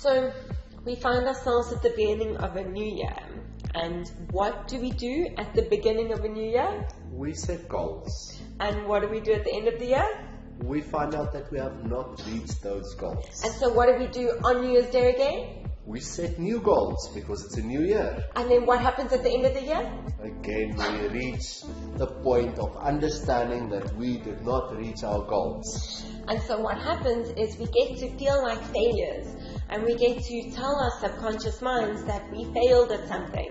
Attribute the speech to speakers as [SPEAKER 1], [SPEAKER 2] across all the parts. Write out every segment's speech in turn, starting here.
[SPEAKER 1] So we find ourselves at the beginning of a new year. And what do we do at the beginning of a new year?
[SPEAKER 2] We set goals.
[SPEAKER 1] And what do we do at the end of the year?
[SPEAKER 2] We find out that we have not reached those goals.
[SPEAKER 1] And so what do we do on New Year's Day again?
[SPEAKER 2] We set new goals because it's a new year.
[SPEAKER 1] And then what happens at the end of the year?
[SPEAKER 2] Again, we reach the point of understanding that we did not reach our goals.
[SPEAKER 1] And so what happens is we get to feel like failures, and we get to tell our subconscious minds that we failed at something.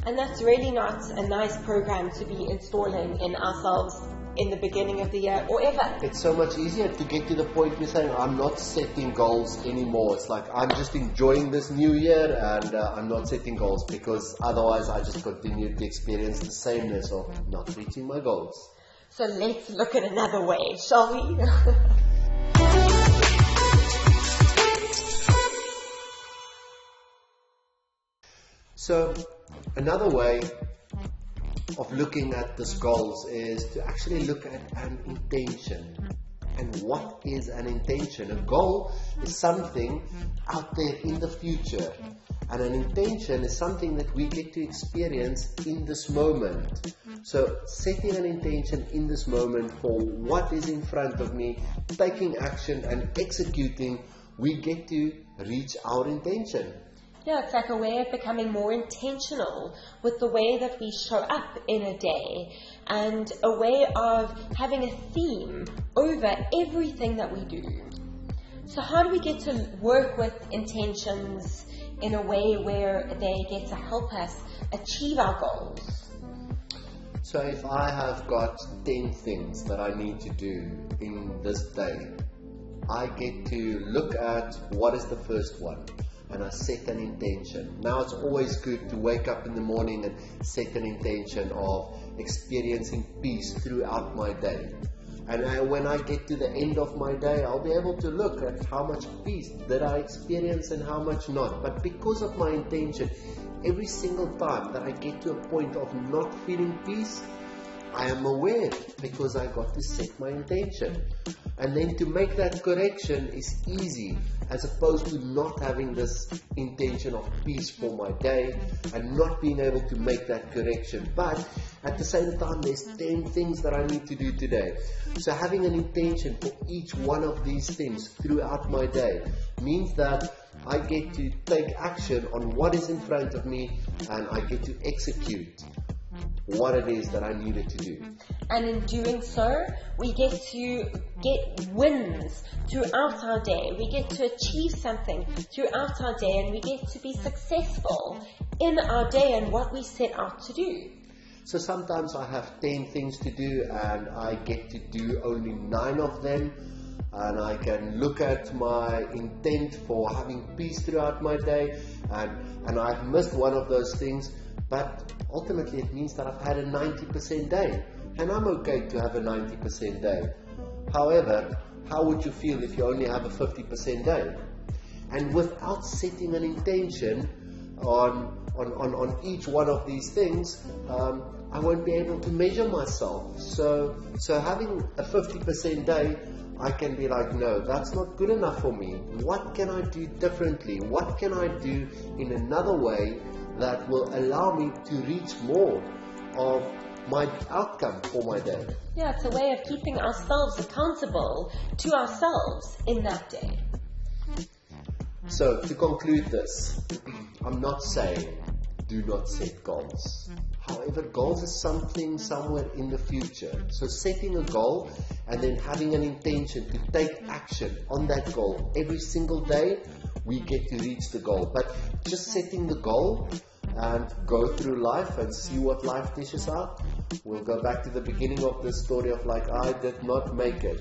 [SPEAKER 1] And that's really not a nice program to be installing in ourselves in the beginning of the year or ever.
[SPEAKER 2] It's so much easier to get to the point where saying, I'm not setting goals anymore. It's like, I'm just enjoying this new year and I'm not setting goals, because otherwise I just continue to experience the sameness of not reaching my goals.
[SPEAKER 1] So let's look at another way, shall we?
[SPEAKER 2] So another way of looking at these goals is to actually look at an intention. And what is an intention? A goal is something out there in the future, and an intention is something that we get to experience in this moment. So setting an intention in this moment for what is in front of me, taking action and executing, we get to reach our intention.
[SPEAKER 1] Yeah, it's like a way of becoming more intentional with the way that we show up in a day, and a way of having a theme over everything that we do. So how do we get to work with intentions in a way where they get to help us achieve our goals?
[SPEAKER 2] So if I have got 10 things that I need to do in this day, I get to look at what is the first one, and I set an intention. Now it's always good to wake up in the morning and set an intention of experiencing peace throughout my day. And when I get to the end of my day, I'll be able to look at how much peace did I experience and how much not. But because of my intention, every single time that I get to a point of not feeling peace, I am aware, because I got to set my intention. And then to make that correction is easy, as opposed to not having this intention of peace for my day and not being able to make that correction. But at the same time, there's 10 things that I need to do today. So having an intention for each one of these things throughout my day means that I get to take action on what is in front of me, and I get to execute what it is that I needed to do.
[SPEAKER 1] And in doing so, we get to get wins throughout our day. We get to achieve something throughout our day, and we get to be successful in our day and what we set out to do.
[SPEAKER 2] So sometimes I have 10 things to do and I get to do only 9 of them, and I can look at my intent for having peace throughout my day, and I've missed one of those things. But ultimately it means that I've had a 90% day, and I'm okay to have a 90% day. However, how would you feel if you only have a 50% day? And without setting an intention on each one of these things, I won't be able to measure myself. So having a 50% day, I can be like, no, that's not good enough for me. What can I do differently? What can I do in another way that will allow me to reach more of my outcome for my day?
[SPEAKER 1] Yeah, it's a way of keeping ourselves accountable to ourselves in that day.
[SPEAKER 2] So to conclude this, I'm not saying do not set goals. However, goals is something somewhere in the future. So setting a goal and then having an intention to take action on that goal every single day, we get to reach the goal. But just setting the goal and go through life and see what life dishes out, we'll go back to the beginning of this story of like, I did not make it.